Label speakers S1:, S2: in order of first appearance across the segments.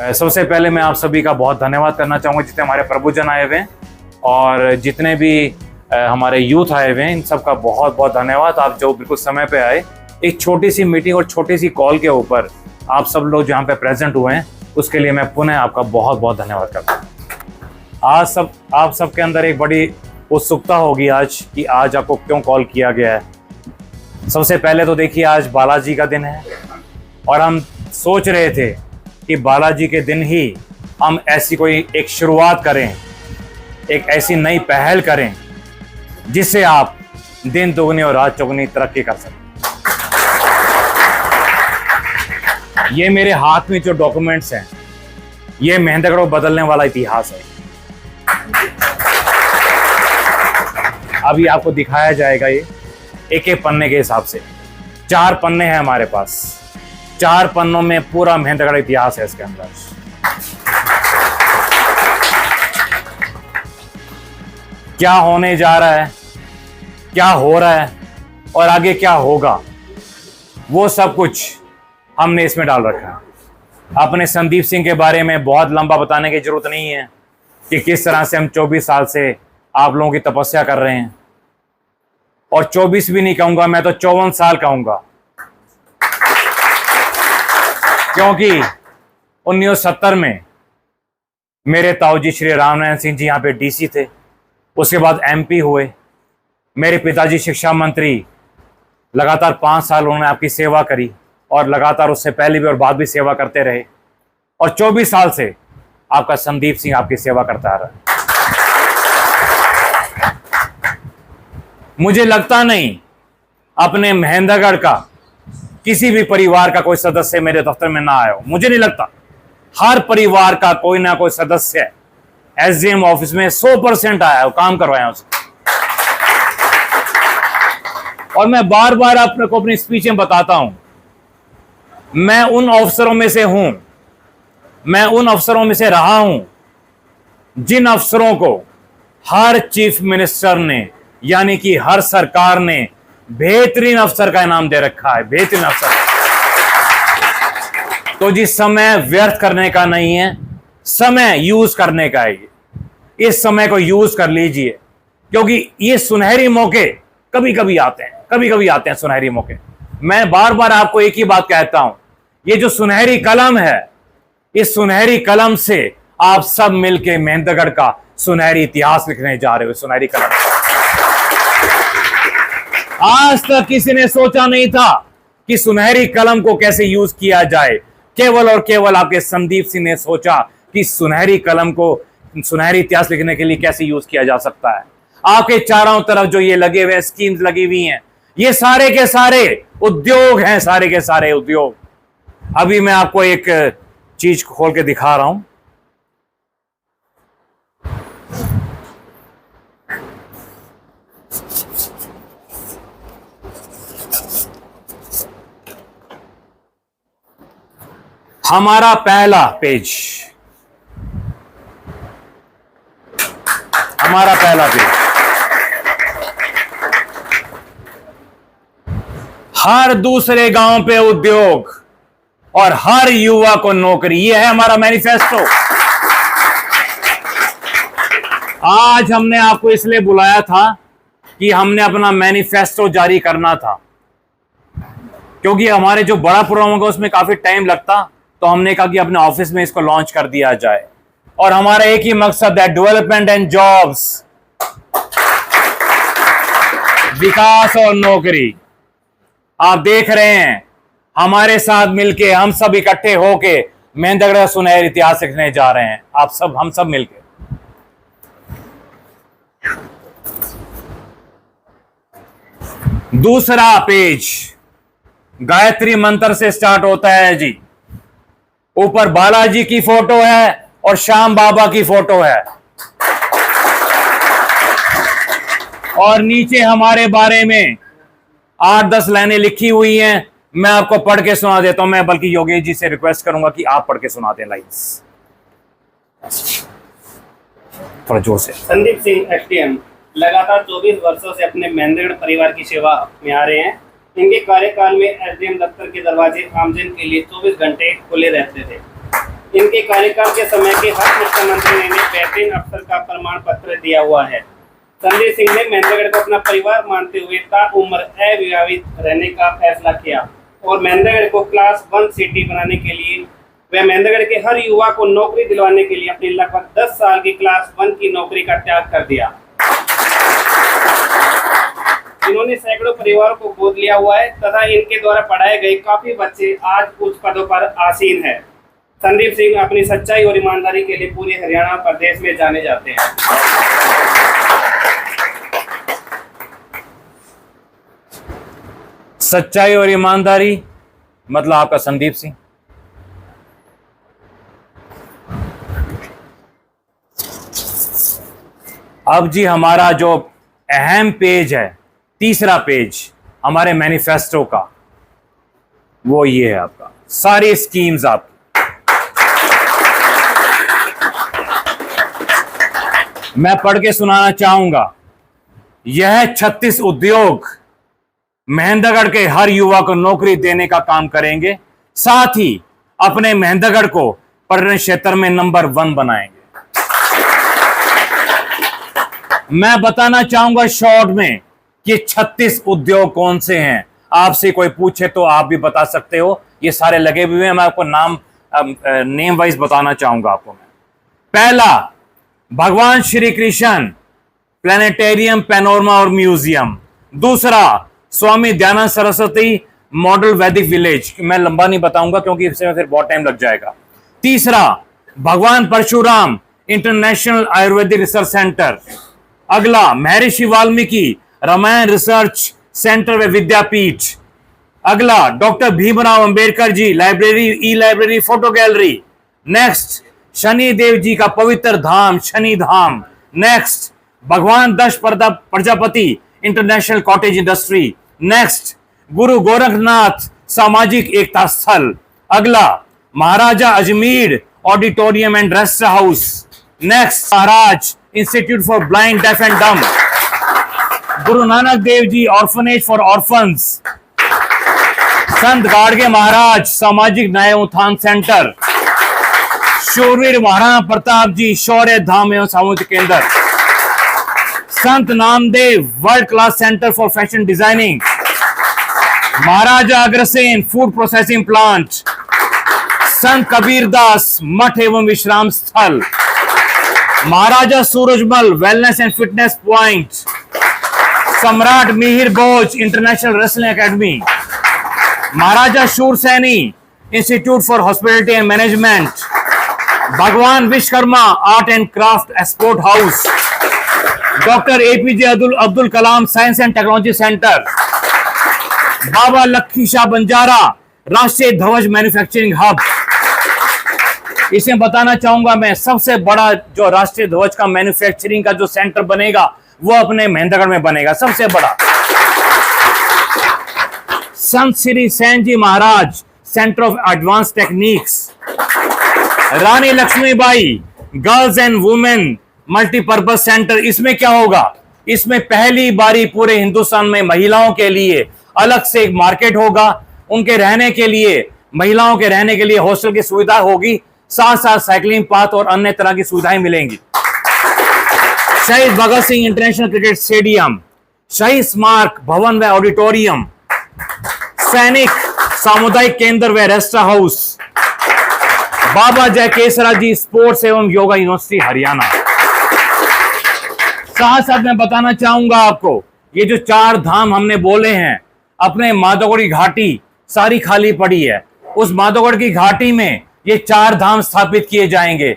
S1: सबसे पहले मैं आप सभी का बहुत धन्यवाद करना चाहूँगा, जितने हमारे प्रभुजन आए हुए हैं और जितने भी हमारे यूथ आए हुए हैं, इन सब का बहुत बहुत धन्यवाद। आप जो बिल्कुल समय पे आए, एक छोटी सी मीटिंग और छोटी सी कॉल के ऊपर आप सब लोग जहाँ पे प्रेजेंट हुए हैं, उसके लिए मैं पुनः आपका बहुत बहुत धन्यवाद करता हूँ। आज आप सबके अंदर एक बड़ी उत्सुकता होगी आज कि आज आपको क्यों कॉल किया गया है। सबसे पहले तो देखिए, आज बालाजी का दिन है और हम सोच रहे थे कि बालाजी के दिन ही हम ऐसी कोई एक शुरुआत करें, एक ऐसी नई पहल करें जिससे आप दिन दोगुनी और रात चौगुनी तरक्की कर सकें। ये मेरे हाथ में जो डॉक्यूमेंट्स हैं, ये मेहंदगढ़ को बदलने वाला इतिहास है। अभी आपको दिखाया जाएगा, ये एक एक पन्ने के हिसाब से 4 पन्ने हैं हमारे पास। 4 पन्नों में पूरा मेहंदगढ़ इतिहास है इसके अंदर। क्या होने जा रहा है, क्या हो रहा है और आगे क्या होगा, वो सब कुछ हमने इसमें डाल रखा है। अपने संदीप सिंह के बारे में बहुत लंबा बताने की जरूरत नहीं है कि किस तरह से हम 24 साल से आप लोगों की तपस्या कर रहे हैं, और 24 भी नहीं कहूंगा मैं, तो 54 साल कहूंगा, क्योंकि 1970 में मेरे ताऊजी श्री रामनारायण सिंह जी यहाँ पे डीसी थे, उसके बाद एमपी हुए। मेरे पिताजी शिक्षा मंत्री, लगातार 5 साल उन्होंने आपकी सेवा करी और लगातार उससे पहले भी और बाद भी सेवा करते रहे, और 24 साल से आपका संदीप सिंह आपकी सेवा करता रहा। मुझे लगता नहीं अपने मेहंदगढ़ का किसी भी परिवार का कोई सदस्य मेरे दफ्तर में ना आया हो, मुझे नहीं लगता। हर परिवार का कोई ना कोई सदस्य एसडीएम ऑफिस में 100% आया हो, काम करवाया उसको। और मैं बार बार अपने को अपनी स्पीच में बताता हूं, मैं उन अफसरों में से हूं, मैं उन अफसरों में से रहा हूं जिन अफसरों को हर चीफ मिनिस्टर ने, यानी कि हर सरकार ने बेहतरीन अफसर का इनाम दे रखा है, बेहतरीन अफसर। तो जिस समय व्यर्थ करने का नहीं है, समय यूज करने का है। इस समय को यूज कर लीजिए, क्योंकि ये सुनहरी मौके कभी कभी आते हैं, कभी कभी आते हैं सुनहरी मौके। मैं बार बार आपको एक ही बात कहता हूं, ये जो सुनहरी कलम है, इस सुनहरी कलम से आप सब मिलके मेहंदगढ़ का सुनहरी इतिहास लिखने जा रहे हो। सुनहरी कलम, आज तक किसी ने सोचा नहीं था कि सुनहरी कलम को कैसे यूज किया जाए। केवल और केवल आपके संदीप सिंह ने सोचा कि सुनहरी कलम को सुनहरी इतिहास लिखने के लिए कैसे यूज किया जा सकता है। आपके चारों तरफ जो ये लगे हुए स्कीम्स लगी हुई हैं, ये सारे के सारे उद्योग हैं, सारे के सारे उद्योग। अभी मैं आपको एक चीज खोल के दिखा रहा हूं। हमारा पहला पेज, हमारा पहला पेज, हर दूसरे गांव पे उद्योग और हर युवा को नौकरी, ये है हमारा मैनिफेस्टो। आज हमने आपको इसलिए बुलाया था कि हमने अपना मैनिफेस्टो जारी करना था, क्योंकि हमारे जो बड़ा प्रोग्राम होगा उसमें काफी टाइम लगता, तो हमने कहा कि अपने ऑफिस में इसको लॉन्च कर दिया जाए। और हमारा एक ही मकसद है, डेवलपमेंट एंड जॉब्स, विकास और नौकरी। आप देख रहे हैं, हमारे साथ मिलके हम सब इकट्ठे होके मेहंदगढ़ का सुनहरी इतिहास लिखने जा रहे हैं। आप सब, हम सब मिलके। दूसरा पेज गायत्री मंत्र से स्टार्ट होता है जी। ऊपर बालाजी की फोटो है और श्याम बाबा की फोटो है, और नीचे हमारे बारे में 8-10 लाइनें लिखी हुई हैं। मैं आपको पढ़ के सुना देता हूं। मैं बल्कि योगेश जी से रिक्वेस्ट करूंगा कि आप पढ़ के सुना दें लाइन्स थोड़ा जोर से।
S2: संदीप सिंह एसडीएम लगातार 24 वर्षों से अपने मेहंदगढ़ परिवार की सेवा में आ रहे हैं। इनके कार्यकाल में एसडीएम दफ्तर के दरवाजे आमजन के लिए 24 घंटे खुले रहते थे। इनके कार्यकाल के समय के हर मुख्यमंत्री ने इन्हें बेहतरीन अफसर का प्रमाण पत्र दिया हुआ है। संदीप सिंह ने महेंद्रगढ़ को अपना परिवार मानते हुए ताउम्र अविवाहित रहने का फैसला किया और महेंद्रगढ़ को क्लास 1 सिटी बनाने के लिए व महेंद्रगढ़ के हर युवा को नौकरी दिलवाने के लिए अपनी लगभग 10 साल की क्लास 1 की नौकरी का त्याग कर दिया। इन्होंने सैकड़ों परिवारों को गोद लिया हुआ है तथा इनके द्वारा पढ़ाए गए काफी बच्चे आज उच्च पदों पर आसीन हैं। संदीप सिंह अपनी सच्चाई और ईमानदारी के लिए पूरे हरियाणा प्रदेश में जाने जाते हैं।
S1: सच्चाई और ईमानदारी मतलब आपका संदीप सिंह। अब जी हमारा जो अहम पेज है, तीसरा पेज हमारे मैनिफेस्टो का, वो ये है आपका, सारी स्कीम्स आपकी। मैं पढ़ के सुनाना चाहूंगा। यह 36 उद्योग महेंद्रगढ़ के हर युवा को नौकरी देने का काम करेंगे, साथ ही अपने महेंद्रगढ़ को पर्यटन क्षेत्र में नंबर 1 बनाएंगे। मैं बताना चाहूंगा शॉर्ट में कि 36 उद्योग कौन से हैं। आपसे कोई पूछे तो आप भी बता सकते हो, ये सारे लगे हुए हैं। मैं आपको नेम वाइज बताना चाहूंगा आपको। मैं पहला, भगवान श्री कृष्ण प्लानिटेरियम, पैनोरमा और म्यूजियम। दूसरा, स्वामी दयानंद सरस्वती मॉडल वैदिक विलेज। मैं लंबा नहीं बताऊंगा क्योंकि इससे फिर बहुत टाइम लग जाएगा। तीसरा, Bhagwan Parshuram international ayurvedic research centre. अगला, महर्षि वाल्मीकि रामायण रिसर्च सेंटर व विद्यापीठ। अगला, doctor Bhimrao Ambedkar ji library, e library, photo gallery. Next, Shani Dev ji का पवित्र धाम Shani Dham. Next, Bhagwan Daksh Prajapati international cottage industry. Next, Guru Gorakhnath सामाजिक एकता स्थल। अगला, Maharaja Ajmer auditorium and rest house. Next, Maharaj institute for blind, deaf and dumb. Guru Nanak Dev ji orphanage for orphans. संत गाड़गे महाराज सामाजिक न्याय उत्थान सेंटर। शूरवीर महाराणा प्रताप जी शौर्य धाम एवं सामुदायिक केंद्र। Sant Namdev world class centre for fashion designing. Maharaja Agrasen food processing plant. Sant Kabirdas मठ एवं विश्राम स्थल। Maharaja Surajmal wellness and fitness point. Samrat Mihir Bhoj international wrestling academy. Maharaja Shursaini institute for hospitality and management. Bhagwan Vishwakarma art and craft export house. Doctor APJ Abdul Kalam science and technology centre. Baba Lakhi Shah Banjara राष्ट्रीय ध्वज manufacturing hub. इसमें बताना चाहूंगा मैं, सबसे बड़ा जो राष्ट्रीय ध्वज का मैन्युफैक्चरिंग का जो सेंटर बनेगा वो अपने महेंद्रगढ़ में बनेगा, सबसे बड़ा। Sant Shri Sain ji Maharaj centre of advance techniques. Rani Laxmibai girls and women multipurpose centre. इसमें क्या होगा, इसमें पहली बारी पूरे हिंदुस्तान में महिलाओं के लिए अलग से एक मार्केट होगा। उनके रहने के लिए, महिलाओं के रहने के लिए हॉस्टल की सुविधा होगी, साथ साथ साइकिलिंग पाथ और अन्य तरह की सुविधाएं मिलेंगी। शहीद Bhagat Singh international cricket stadium, शहीद स्मारक भवन व ऑडिटोरियम, सैनिक सामुदायिक केंद्र व रेस्ट हाउस, बाबा जय केसरा जी स्पोर्ट्स एवं योगा यूनिवर्सिटी हरियाणा। साथ साथ मैं बताना चाहूंगा आपको, ये जो 4 धाम हमने बोले हैं, अपने माधोगढ़ की घाटी सारी खाली पड़ी है। उस माधोगढ़ की घाटी में ये 4 धाम स्थापित किए जाएंगे।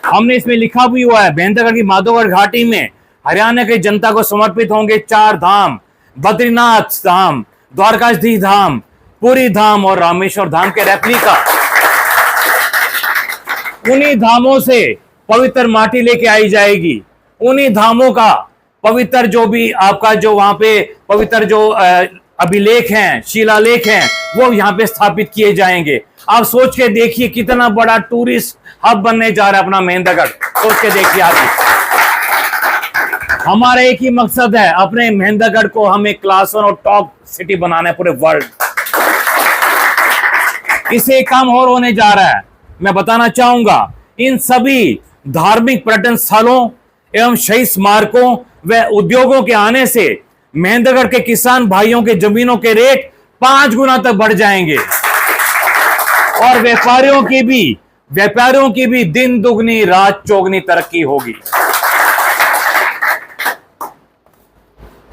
S1: हमने इसमें लिखा भी हुआ है, महेंद्रगढ़ की माधोगढ़ घाटी में हरियाणा की जनता को समर्पित होंगे 4 धाम, बद्रीनाथ धाम, द्वारकाधीश धाम, पुरी धाम और रामेश्वर धाम के रेप्लिका। उन्हीं धामों से पवित्र माटी लेके आई जाएगी। उन्हीं धामों का पवित्र जो भी आपका जो वहां पे पवित्र जो अभिलेख हैं, शिलालेख हैं, वो यहाँ पे स्थापित किए जाएंगे। आप सोच के देखिए कितना बड़ा टूरिस्ट हब बनने जा रहा है अपना महेंद्रगढ़। सोच के देखिए आप। हमारा एक ही मकसद है, अपने महेंद्रगढ़ को हमें क्लास 1 और टॉप सिटी बनाना है पूरे वर्ल्ड। इसे काम और होने जा रहा है। मैं बताना चाहूंगा, इन सभी धार्मिक पर्यटन स्थलों एवं शहीद स्मारकों व उद्योगों के आने से महेंद्रगढ़ के किसान भाइयों के जमीनों के रेट 5 गुना तक बढ़ जाएंगे और व्यापारियों की भी दिन दुगनी रात चौगनी तरक्की होगी।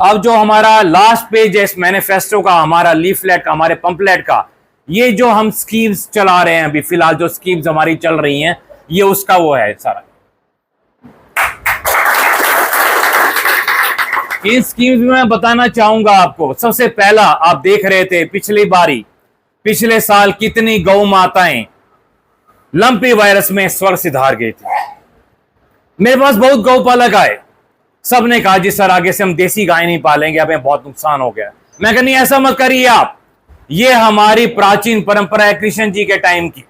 S1: अब जो हमारा लास्ट पेज है इस मैनिफेस्टो का, हमारा लीफलेट का, हमारे पंपलेट का, ये जो हम स्कीम्स चला रहे हैं अभी फिलहाल, जो स्कीम्स हमारी चल रही हैं, ये उसका वो है सारा। इन स्कीम्स में मैं बताना चाहूंगा आपको, सबसे पहला आप देख रहे थे पिछले साल कितनी गौ माताएं लंपी वायरस में स्वर्ग सिधार गई थी। मेरे पास बहुत गौपालक आए, सबने कहा जी सर आगे से हम देसी गाय नहीं पालेंगे, हमें बहुत नुकसान हो गया। मैं कहा नहीं ऐसा मत करिए आप, ये हमारी प्राचीन परंपरा है कृष्ण जी के टाइम की,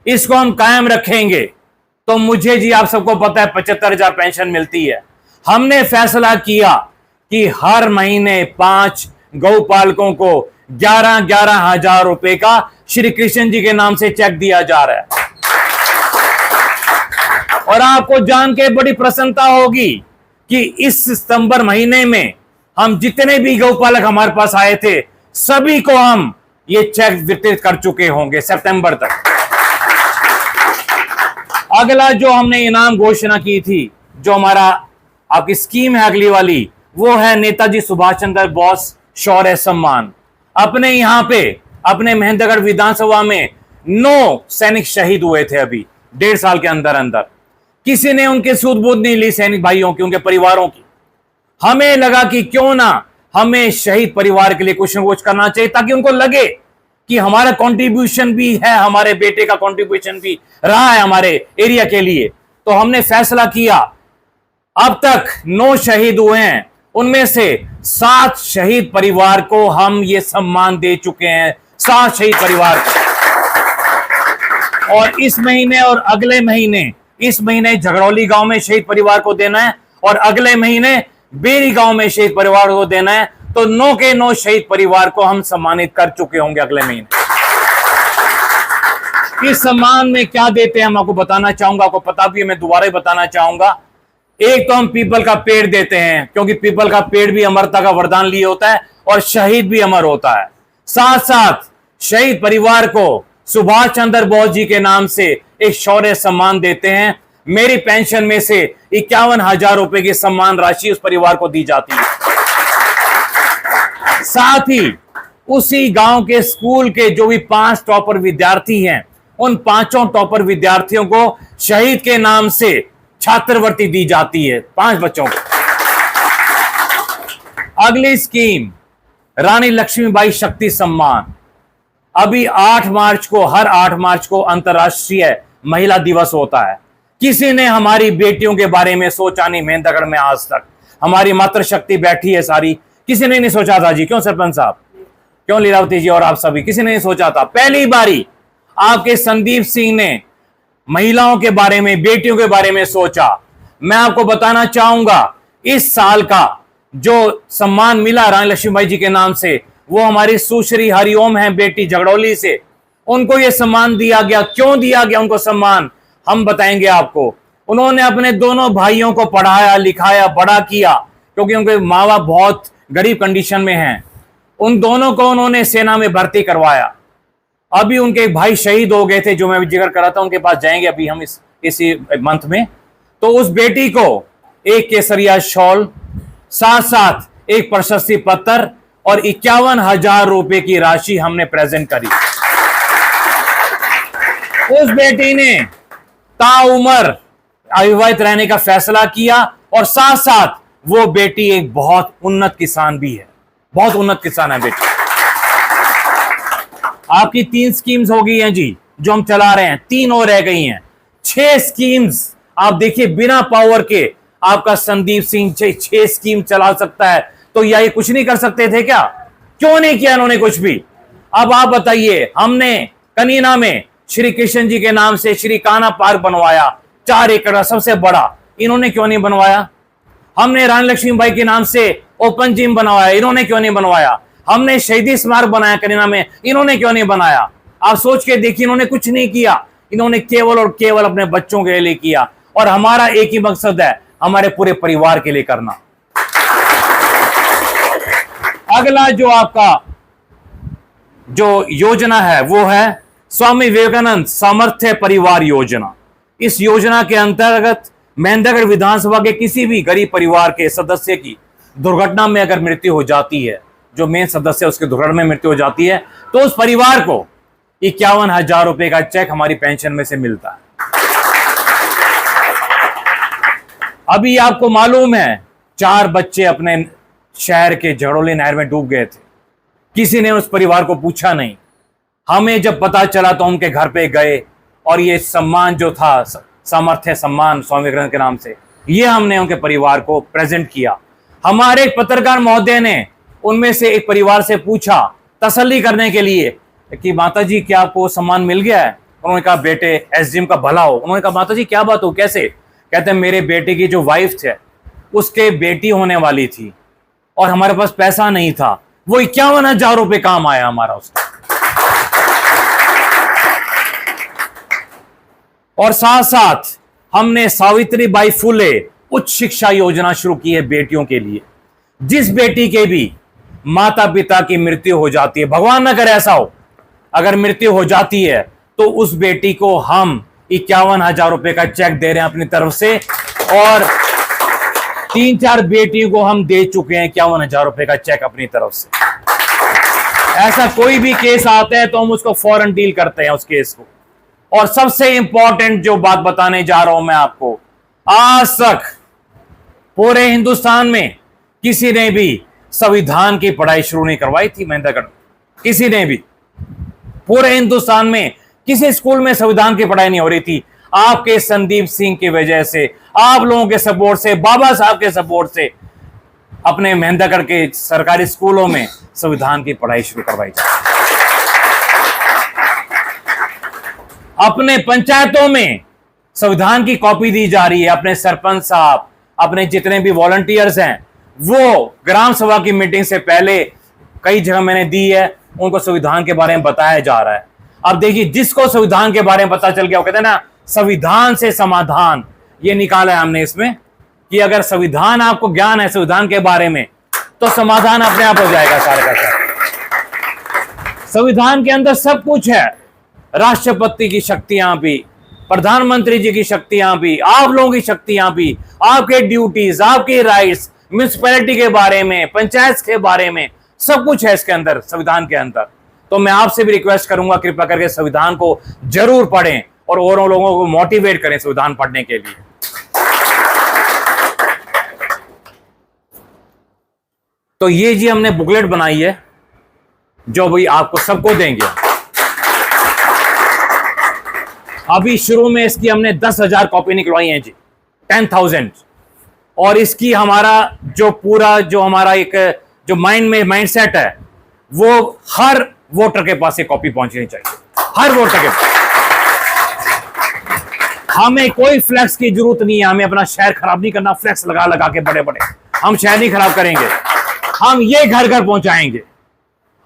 S1: इसको हम कायम रखेंगे। तो मुझे जी आप सबको पता है 75,000 पेंशन मिलती है। हमने फैसला किया कि हर महीने 5 गौपालकों को 11,11 हजार रुपए का श्री कृष्ण जी के नाम से चेक दिया जा रहा है। और आपको जान के बड़ी प्रसन्नता होगी कि इस सितंबर महीने में हम जितने भी गौपालक हमारे पास आए थे सभी को हम ये चेक वितरित कर चुके होंगे सितंबर तक। अगला जो हमने इनाम घोषणा की थी, जो हमारा आपकी स्कीम है अगली वाली, वो है नेताजी सुभाष चंद्र बोस शौर्य सम्मान। अपने यहां पे अपने महेंद्रगढ़ विधानसभा में 9 सैनिक शहीद हुए थे अभी 1.5 साल के अंदर अंदर। किसी ने उनके सूद बूद नहीं ली सैनिक भाइयों की, उनके परिवारों की। हमें लगा कि क्यों ना हमें शहीद परिवार के लिए कुछ न कुछ करना चाहिए ताकि उनको लगे कि हमारा कंट्रीब्यूशन भी है, हमारे बेटे का कंट्रीब्यूशन भी रहा है हमारे एरिया के लिए। तो हमने फैसला किया, अब तक 9 शहीद हुए हैं, उनमें से 7 शहीद परिवार को हम ये सम्मान दे चुके हैं, 7 शहीद परिवार को। और इस महीने और अगले महीने, इस महीने झगड़ौली गांव में शहीद परिवार को देना है और अगले महीने बेरी गांव में शहीद परिवार को देना है। तो 9 के 9 शहीद परिवार को हम सम्मानित कर चुके होंगे अगले महीने। इस सम्मान में क्या देते हैं हम आपको बताना चाहूंगा, आपको पता भी है, मैं दोबारा ही बताना चाहूंगा। एक तो हम पीपल का पेड़ देते हैं, क्योंकि पीपल का पेड़ भी अमरता का वरदान लिए होता है और शहीद भी अमर होता है। साथ साथ शहीद परिवार को सुभाष चंद्र बोस जी के नाम से एक शौर्य सम्मान देते हैं। मेरी पेंशन में से 51,000 रुपए की सम्मान राशि उस परिवार को दी जाती है। साथ ही उसी गांव के स्कूल के जो भी 5 टॉपर विद्यार्थी हैं, उन 5 टॉपर विद्यार्थियों को शहीद के नाम से छात्रवृत्ति दी जाती है, 5 बच्चों को। अगली स्कीम रानी लक्ष्मीबाई शक्ति सम्मान। अभी 8 मार्च को, हर 8 मार्च को अंतर्राष्ट्रीय महिला दिवस होता है। किसी ने हमारी बेटियों के बारे में सोचा नहीं महेंद्रगढ़ में आज तक। हमारी मातृशक्ति बैठी है सारी, किसी ने नहीं सोचा था जी, क्यों सरपंच साहब, क्यों लीलावती जी और आप सभी, किसी ने नहीं सोचा था। पहली बारी आपके संदीप सिंह ने महिलाओं के बारे में, बेटियों के बारे में सोचा। मैं आपको बताना चाहूंगा, इस साल का जो सम्मान मिला रानी लक्ष्मीबाई जी के नाम से, वो हमारी सुश्री हरिओम है बेटी झगड़ौली से, उनको ये सम्मान दिया गया। क्यों दिया गया उनको सम्मान, हम बताएंगे आपको। उन्होंने अपने दोनों भाइयों को पढ़ाया लिखाया, बड़ा किया, क्योंकि उनके माँ बाप बहुत गरीब कंडीशन में हैं। उन दोनों को उन्होंने सेना में भर्ती करवाया। अभी उनके भाई शहीद हो गए थे, जो मैं जिक्र कर रहा था, उनके पास जाएंगे अभी हम इसी मंथ में। तो उस बेटी को एक केसरिया शॉल, साथ साथ एक प्रशस्ति पत्र और 51,000 रुपए की राशि हमने प्रेजेंट करी। उस बेटी ने ताउम्र अविवाहित रहने का फैसला किया और साथ साथ वो बेटी एक बहुत उन्नत किसान भी है, बहुत उन्नत किसान है बेटी। आपकी 3 स्कीम्स हो गई हैं जी जो हम चला रहे हैं, 3 और रह गई हैं। 6 स्कीम्स आप देखिए, बिना पावर के आपका संदीप सिंह 6 स्कीम चला सकता है। तो ये कुछ नहीं कर सकते थे क्या? क्यों नहीं किया इन्होंने कुछ भी? अब आप बताइए, हमने कनीना में श्री कृष्ण जी के नाम से श्री कान्हा पार्क बनवाया, 4 एकड़ का सबसे बड़ा, इन्होंने क्यों नहीं बनवाया? हमने रानी लक्ष्मीबाई के नाम से ओपन जिम बनवाया, इन्होंने क्यों नहीं बनवाया? हमने शहीदी स्मारक बनाया करीना में, इन्होंने क्यों नहीं बनाया? आप सोच के देखिए, इन्होंने कुछ नहीं किया, इन्होंने केवल और केवल अपने बच्चों के लिए किया, और हमारा एक ही मकसद है, हमारे पूरे परिवार के लिए करना। अगला जो आपका जो योजना है वो है स्वामी विवेकानंद सामर्थ्य परिवार योजना। इस योजना के अंतर्गत मेंढरगढ़ विधानसभा के किसी भी गरीब परिवार के सदस्य की दुर्घटना में अगर मृत्यु हो जाती है, जो मेन सदस्य उसके दुर्घटना में मृत्यु हो जाती है, तो उस परिवार को 51,000 रुपए का चेक हमारी पेंशन में से मिलता है। अभी आपको मालूम है 4 बच्चे अपने शहर के झड़ोली नहर में डूब गए थे, किसी ने उस परिवार को पूछा नहीं। हमें जब पता चला तो उनके घर पे गए, और ये सम्मान जो था, सामर्थ्य सम्मान स्वामी विवेकानंद के नाम से, ये हमने उनके परिवार को प्रेजेंट किया। हमारे एक पत्रकार महोदय ने उनमें से एक परिवार से पूछा तसल्ली करने के लिए कि माता जी क्या आपको सम्मान मिल गया है? उन्होंने कहा बेटे एसडीएम का भला हो। उन्होंने कहा माता जी क्या बात हो, कैसे? कहते हैं मेरे बेटे की जो वाइफ थे उसके बेटी होने वाली थी और हमारे पास पैसा नहीं था, वो 51,000 रुपए काम आया हमारा उसका। और साथ साथ हमने सावित्रीबाई फुले उच्च शिक्षा योजना शुरू की है बेटियों के लिए। जिस बेटी के भी माता पिता की मृत्यु हो जाती है, भगवान न करे ऐसा हो, अगर मृत्यु हो जाती है तो उस बेटी को हम 51,000 रुपए का चेक दे रहे हैं अपनी तरफ से, और 3-4 बेटियों को हम दे चुके हैं 51,000 रुपए का चेक अपनी तरफ से। ऐसा कोई भी केस आता है तो हम उसको फौरन डील करते हैं उस केस को। और सबसे इंपॉर्टेंट जो बात बताने जा रहा हूं मैं आपको, आज तक पूरे हिंदुस्तान में किसी ने भी संविधान की पढ़ाई शुरू नहीं करवाई थी मेंढरगढ़, किसी ने भी। पूरे हिंदुस्तान में किसी स्कूल में संविधान की पढ़ाई नहीं हो रही थी। आपके संदीप सिंह की वजह से, आप लोगों के सपोर्ट से, बाबा साहब के सपोर्ट से अपने मेंढरगढ़ के सरकारी स्कूलों में संविधान की पढ़ाई शुरू करवाई जाए। अपने पंचायतों में संविधान की कॉपी दी जा रही है। अपने सरपंच साहब, अपने जितने भी वॉलंटियर्स हैं, वो ग्राम सभा की मीटिंग से पहले कई जगह मैंने दी है, उनको संविधान के बारे में बताया जा रहा है। अब देखिए, जिसको संविधान के बारे में पता चल गया, वो कहते हैं ना संविधान से समाधान, ये निकाला है हमने इसमें कि अगर संविधान आपको ज्ञान है संविधान के बारे में तो समाधान अपने आप हो जाएगा सारे का सारा। संविधान के अंदर सब कुछ है, राष्ट्रपति की शक्तियां भी, प्रधानमंत्री जी की शक्तियां भी, आप लोगों की शक्तियां भी, आपके ड्यूटीज, आपके राइट्स, म्युनिसिपैलिटी के बारे में, पंचायत के बारे में, सब कुछ है इसके अंदर, संविधान के अंदर। तो मैं आपसे भी रिक्वेस्ट करूंगा कृपया करके संविधान को जरूर पढ़ें और औरों लोगों को मोटिवेट करें संविधान पढ़ने के लिए। तो ये जी हमने बुकलेट बनाई है जो भाई आपको सबको देंगे। अभी शुरू में इसकी हमने 10,000 कॉपी निकलवाई हैं जी, 10,000। और इसकी हमारा जो पूरा जो हमारा एक जो माइंड सेट है, वो हर वोटर के पास ये कॉपी पहुंचनी चाहिए, हर वोटर के पास। हमें कोई फ्लैक्स की जरूरत नहीं है, हमें अपना शहर खराब नहीं करना फ्लैक्स लगा लगा के बड़े बड़े, हम शहर नहीं खराब करेंगे, हम ये घर घर पहुंचाएंगे।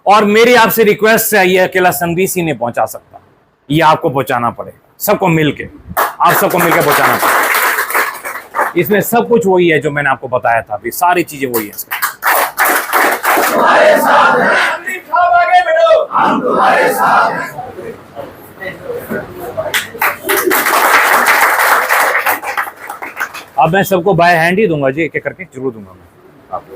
S1: और मेरी आपसे रिक्वेस्ट है, ये अकेला संदीप सिंह नहीं पहुंचा सकता, ये आपको पहुंचाना पड़ेगा, सबको मिलके, आप सबको मिलकर पहुंचाना पड़ेगा। इसमें सब कुछ वही है जो मैंने आपको बताया था, अभी सारी चीजें वही है इसमें।
S3: तुम्हारे साथ हैं, आगे बढ़ो, हम तुम्हारे साथ हैं।
S1: अब मैं सबको बाय हैंड ही दूंगा जी, एक एक करके जरूर दूंगा मैं आपको।